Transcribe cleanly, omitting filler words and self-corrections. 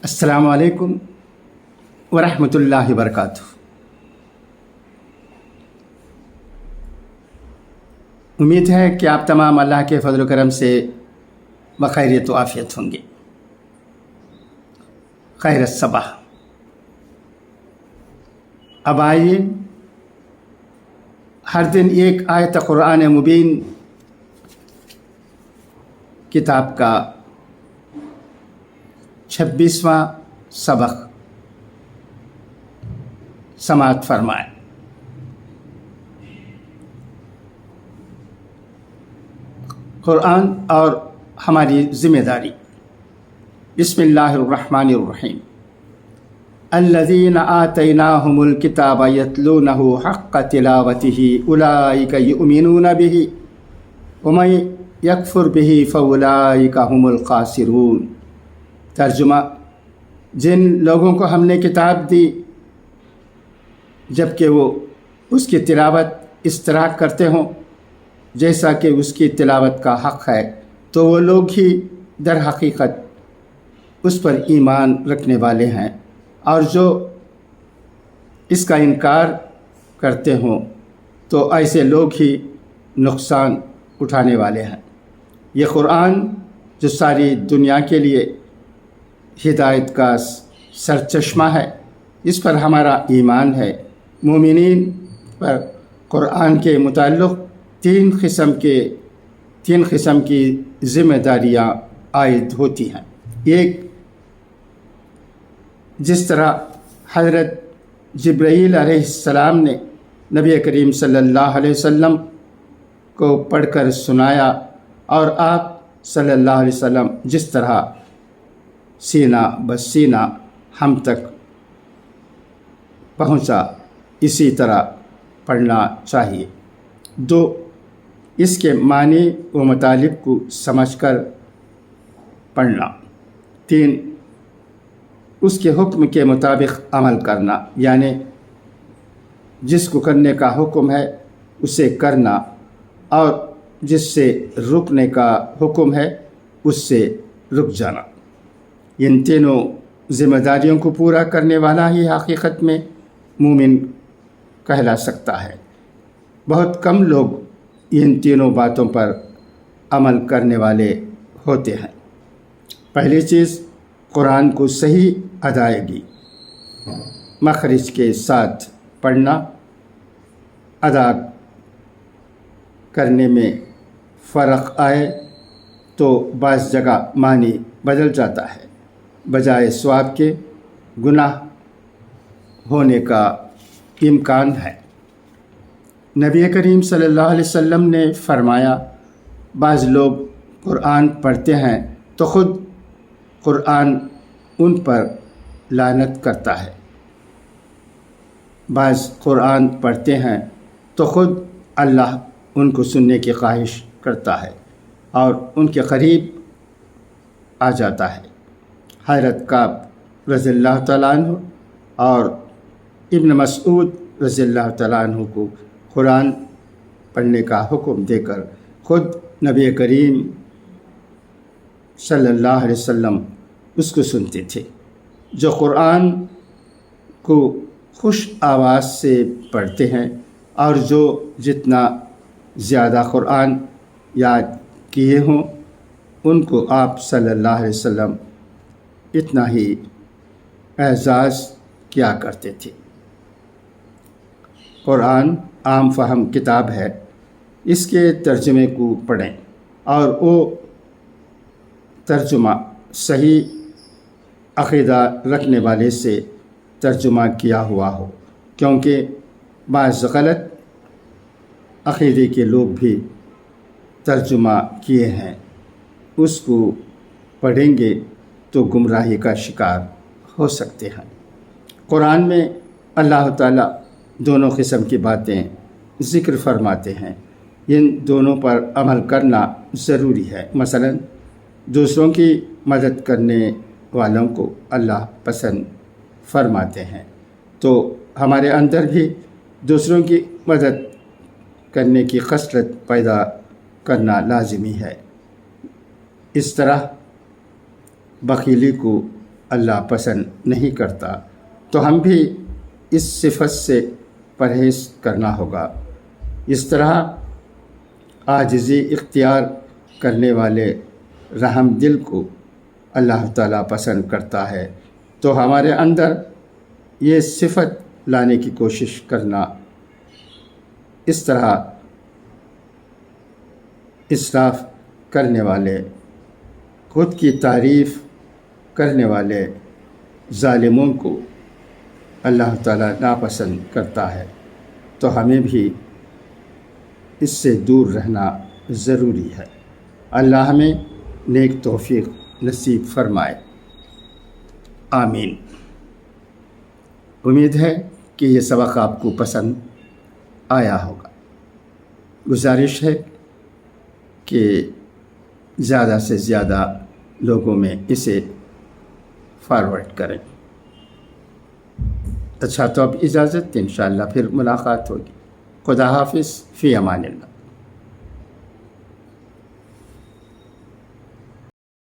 السلام علیکم ورحمۃ اللہ وبرکاتہ۔ امید ہے کہ آپ تمام اللہ کے فضل و کرم سے بخیریت و عافیت ہوں گے۔ خیر الصباح۔ اب آئیے ہر دن ایک آیت قرآن مبین کتاب کا 26واں سبق سماعت فرمائیں۔ قرآن اور ہماری ذمہ داری۔ بسم اللہ الرحمن الرحیم۔ الذین آتیناہم الکتاب یتلونہ حق تلاوتہ اولئک یؤمنون بہ ومن یکفر بہ فاولئک ھم الخاسرون۔ ترجمہ: جن لوگوں کو ہم نے کتاب دی جب کہ وہ اس کی تلاوت اس طرح کرتے ہوں جیسا کہ اس کی تلاوت کا حق ہے، تو وہ لوگ ہی در حقیقت اس پر ایمان رکھنے والے ہیں، اور جو اس کا انکار کرتے ہوں تو ایسے لوگ ہی نقصان اٹھانے والے ہیں۔ یہ قرآن جو ساری دنیا کے لیے ہدایت کا سرچشمہ ہے، اس پر ہمارا ایمان ہے۔ مومنین پر قرآن کے متعلق تین قسم کی ذمہ داریاں عائد ہوتی ہیں۔ ایک، جس طرح حضرت جبرائیل علیہ السلام نے نبی کریم صلی اللہ علیہ وسلم کو پڑھ کر سنایا، اور آپ صلی اللہ علیہ وسلم جس طرح سینہ بسینہ ہم تک پہنچا، اسی طرح پڑھنا چاہیے۔ دو، اس کے معنی و مطالب کو سمجھ کر پڑھنا۔ تین، اس کے حکم کے مطابق عمل کرنا، یعنی جس کو کرنے کا حکم ہے اسے کرنا، اور جس سے رکنے کا حکم ہے اس سے رک جانا۔ ان تینوں ذمہ داریوں کو پورا کرنے والا ہی حقیقت میں مومن کہلا سکتا ہے۔ بہت کم لوگ ان تینوں باتوں پر عمل کرنے والے ہوتے ہیں۔ پہلی چیز، قرآن کو صحیح ادائیگی، مخرج کے ساتھ پڑھنا۔ ادا کرنے میں فرق آئے تو بعض جگہ معنی بدل جاتا ہے، بجائے ثواب کے گناہ ہونے کا امکان ہے۔ نبی کریم صلی اللہ علیہ وسلم نے فرمایا، بعض لوگ قرآن پڑھتے ہیں تو خود قرآن ان پر لعنت کرتا ہے، بعض قرآن پڑھتے ہیں تو خود اللہ ان کو سننے کی خواہش کرتا ہے اور ان کے قریب آ جاتا ہے۔ حضرت کعب رضی اللہ تعالیٰ عنہ اور ابن مسعود رضی اللہ تعالیٰ عنہ کو قرآن پڑھنے کا حکم دے کر خود نبی کریم صلی اللہ علیہ وسلم اس کو سنتے تھے۔ جو قرآن کو خوش آواز سے پڑھتے ہیں اور جو جتنا زیادہ قرآن یاد کیے ہوں ان کو آپ صلی اللہ علیہ وسلم اتنا ہی اعزاز کیا کرتے تھے۔ قرآن عام فہم کتاب ہے، اس کے ترجمے کو پڑھیں اور وہ ترجمہ صحیح عقیدہ رکھنے والے سے ترجمہ کیا ہوا ہو، کیونکہ بعض غلط عقیدے کے لوگ بھی ترجمہ کیے ہیں، اس کو پڑھیں گے تو گمراہی کا شکار ہو سکتے ہیں۔ قرآن میں اللہ تعالیٰ دونوں قسم کی باتیں ذکر فرماتے ہیں، ان دونوں پر عمل کرنا ضروری ہے۔ مثلا دوسروں کی مدد کرنے والوں کو اللہ پسند فرماتے ہیں، تو ہمارے اندر بھی دوسروں کی مدد کرنے کی خصلت پیدا کرنا لازمی ہے۔ اس طرح بخیلی کو اللہ پسند نہیں کرتا، تو ہم بھی اس صفت سے پرہیز کرنا ہوگا۔ اس طرح عاجزی اختیار کرنے والے رحم دل کو اللہ تعالیٰ پسند کرتا ہے، تو ہمارے اندر یہ صفت لانے کی کوشش کرنا، اس طرح اسراف کرنے والے، خود کی تعریف کرنے والے ظالموں کو اللہ تعالیٰ ناپسند کرتا ہے، تو ہمیں بھی اس سے دور رہنا ضروری ہے۔ اللہ ہمیں نیک توفیق نصیب فرمائے، آمین۔ امید ہے کہ یہ سبق آپ کو پسند آیا ہوگا۔ گزارش ہے کہ زیادہ سے زیادہ لوگوں میں اسے فارورڈ کریں۔ اچھا، تو اب اجازت، انشاءاللہ پھر ملاقات ہوگی۔ خدا حافظ، فی امان اللہ۔